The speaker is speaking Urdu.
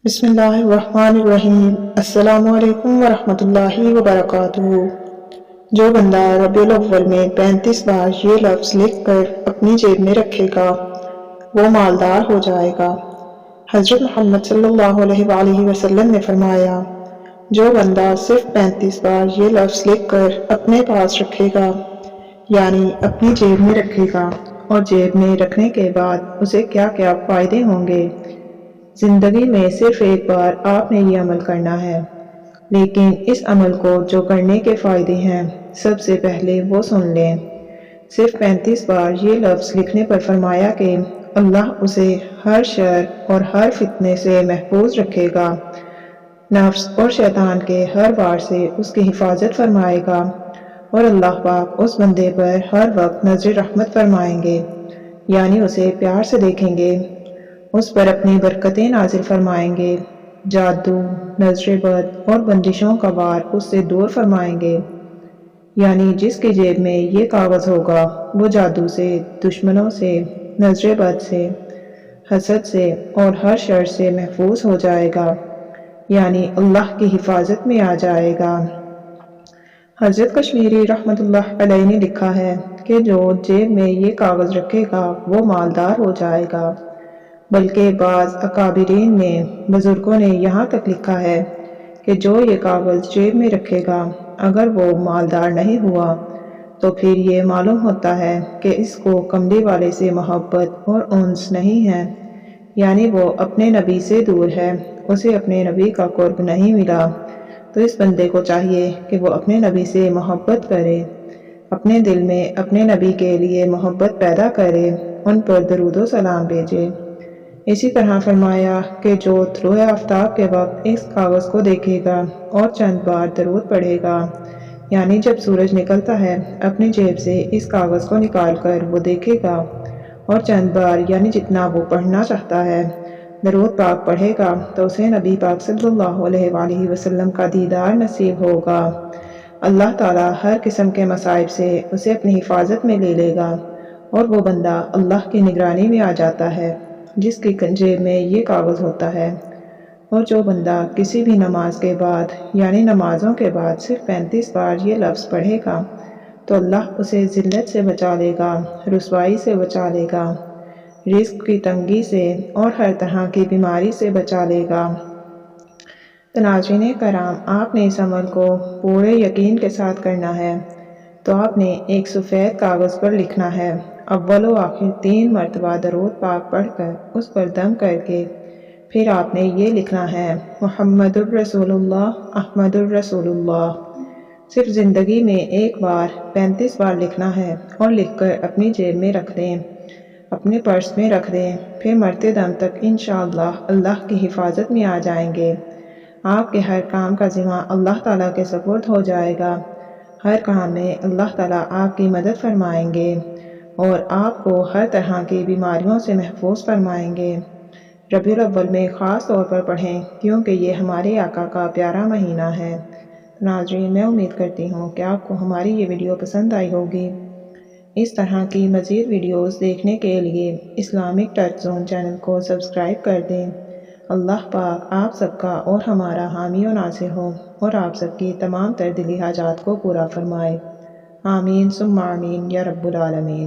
بسم اللہ الرحمن الرحیم۔ السلام علیکم ورحمۃ اللہ وبرکاتہ۔ جو بندہ ربیع الاول میں 35 بار یہ لفظ لکھ کر اپنی جیب میں رکھے گا وہ مالدار ہو جائے گا۔ حضرت محمد صلی اللہ علیہ وآلہ وسلم نے فرمایا، جو بندہ صرف 35 بار یہ لفظ لکھ کر اپنے پاس رکھے گا یعنی اپنی جیب میں رکھے گا، اور جیب میں رکھنے کے بعد اسے کیا کیا فائدے ہوں گے۔ زندگی میں صرف ایک بار آپ نے یہ عمل کرنا ہے، لیکن اس عمل کو جو کرنے کے فائدے ہیں سب سے پہلے وہ سن لیں۔ صرف 35 بار یہ لفظ لکھنے پر فرمایا کہ اللہ اسے ہر شر اور ہر فتنے سے محفوظ رکھے گا، نفس اور شیطان کے ہر وار سے اس کی حفاظت فرمائے گا، اور اللہ پاک اس بندے پر ہر وقت نظر رحمت فرمائیں گے، یعنی اسے پیار سے دیکھیں گے، اس پر اپنی برکتیں نازل فرمائیں گے، جادو، نظر بد اور بندشوں کا وار اس سے دور فرمائیں گے۔ یعنی جس کی جیب میں یہ کاغذ ہوگا وہ جادو سے، دشمنوں سے، نظر بد سے، حسد سے اور ہر شر سے محفوظ ہو جائے گا، یعنی اللہ کی حفاظت میں آ جائے گا۔ حضرت کشمیری رحمۃ اللہ علیہ نے لکھا ہے کہ جو جیب میں یہ کاغذ رکھے گا وہ مالدار ہو جائے گا، بلکہ بعض اکابرین نے، بزرگوں نے یہاں تک لکھا ہے کہ جو یہ کاغذ جیب میں رکھے گا اگر وہ مالدار نہیں ہوا تو پھر یہ معلوم ہوتا ہے کہ اس کو کملی والے سے محبت اور انس نہیں ہے، یعنی وہ اپنے نبی سے دور ہے، اسے اپنے نبی کا قرب نہیں ملا۔ تو اس بندے کو چاہیے کہ وہ اپنے نبی سے محبت کرے، اپنے دل میں اپنے نبی کے لیے محبت پیدا کرے، ان پر درود و سلام بھیجے۔ اسی طرح فرمایا کہ جو طلوع آفتاب کے وقت اس کاغذ کو دیکھے گا اور چند بار درود پڑھے گا، یعنی جب سورج نکلتا ہے اپنی جیب سے اس کاغذ کو نکال کر وہ دیکھے گا اور چند بار یعنی جتنا وہ پڑھنا چاہتا ہے درود پاک پڑھے گا تو اسے نبی پاک صلی اللہ علیہ وآلہ وسلم کا دیدار نصیب ہوگا۔ اللہ تعالیٰ ہر قسم کے مصائب سے اسے اپنی حفاظت میں لے لے گا، اور وہ بندہ اللہ کی نگرانی میں آ جاتا ہے جس کی جیب میں یہ کاغذ ہوتا ہے۔ اور جو بندہ کسی بھی نماز کے بعد یعنی نمازوں کے بعد صرف 35 بار یہ لفظ پڑھے گا تو اللہ اسے ذلت سے بچا لے گا، رسوائی سے بچا لے گا، رزق کی تنگی سے اور ہر طرح کی بیماری سے بچا لے گا۔ تو ناظرین کرام، آپ نے اس عمل کو پورے یقین کے ساتھ کرنا ہے۔ تو آپ نے ایک سفید کاغذ پر لکھنا ہے، اول و آخر 3 مرتبہ درود پاک پڑھ کر اس پر دم کر کے پھر آپ نے یہ لکھنا ہے، محمد الرسول اللہ، احمد الرسول اللہ۔ صرف زندگی میں ایک بار 35 بار لکھنا ہے اور لکھ کر اپنی جیب میں رکھ دیں، اپنے پرس میں رکھ دیں، پھر مرتے دم تک انشاءاللہ اللہ کی حفاظت میں آ جائیں گے۔ آپ کے ہر کام کا ذمہ اللہ تعالیٰ کے سپرد ہو جائے گا، ہر کام میں اللہ تعالیٰ آپ کی مدد فرمائیں گے اور آپ کو ہر طرح کی بیماریوں سے محفوظ فرمائیں گے۔ ربیع الاول میں خاص طور پر پڑھیں کیونکہ یہ ہمارے آقا کا پیارا مہینہ ہے۔ ناظرین، میں امید کرتی ہوں کہ آپ کو ہماری یہ ویڈیو پسند آئی ہوگی۔ اس طرح کی مزید ویڈیوز دیکھنے کے لیے اسلامک ٹچ زون چینل کو سبسکرائب کر دیں۔ اللہ پاک آپ سب کا اور ہمارا حامی و ناصر ہو اور آپ سب کی تمام تر دلی حاجات کو پورا فرمائے۔ آمین ثم آمین یا رب العالمین۔